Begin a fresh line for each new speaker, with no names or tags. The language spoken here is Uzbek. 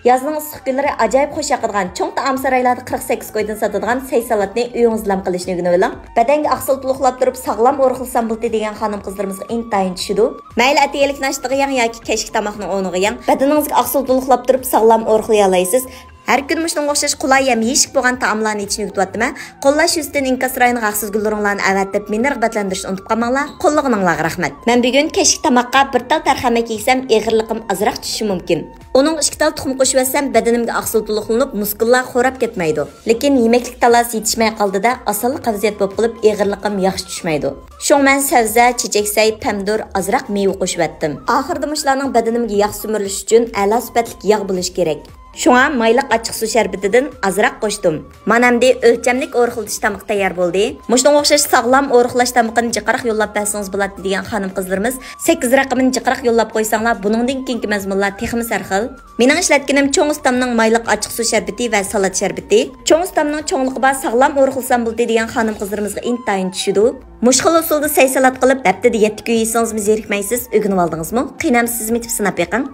Yazning issiq kunlari ajoyib xush yoqadigan cho'ng taom saroylarda 48 qo'ydan sotadigan sey salatni uyingizda qilishni o'rganib oling. Badanga aqsil to'liqlab turib sog'lom o'rg'ilsam bo'ldi degan xonim qizlarimizga intayin tushidi. Mayli atiyalik nashtiga yang yoki kechki tomoqning o'rniga yang, badaningizga aqsil to'liqlab turib sog'lom o'rg'ilay olasiz. Her gün müştün qo'shish qulay ham yeyishib bo'lgan taomlarni ichini yutyaptimi? Qo'llash ustidan inkas rayoniga xavfsiz gullaringlarni avatib meni rag'batlantirishni unutib qolmanglar. Qo'llig'inglarga rahmat. Men bugun kechki tomoqqa bir tal tarxamak yeysam, eg'irliqim azroq tushishi mumkin. Uning 2 tal tuxum qo'shib etsam, badanimga aqsil to'liqlanib, muskullar xo'rab ketmaydi. Lekin yemeklik talas yetishmay qoldida osonli qavziyat bo'lib qolib, eg'irliqim yaxshi tushmaydi. Shung men sabza, checheksay, pomidor, azroq meva qo'shib etdim. Oxirida mushlarning badanimga yog' sumirilish uchun a'lo sifatli yog' bo'lish kerak. Şuna mayliq achchiq suv sharbatidan azroq qo'shdim. Mana endi o'lchamlik o'rg'iltish tamoq tayyor bo'ldi. Mushunga o'xshash sog'lom o'rg'lash tamoqini jiqroq yo'llab bersangiz bo'ladi degan xonim qizlarimiz 8 raqamini jiqroq yo'llab qo'ysanglar, buningdan keyingi mazmunlar texmi sarxil. Mening ishlatganim cho'ng ustamning mayliq achchiq suv sharbati va salat sharbati. Cho'ng ustamning cho'ngliqi bor sog'lom o'rg'ilsam bo'ldi degan xonim qizlarimizga intayin tushidi. Mushxil usulda sey salat qilib, haftada 7 kun yeysangiz zerikmaysiz, o'rganib oldingizmi? Qiynamsizmi deb sinab yiqing.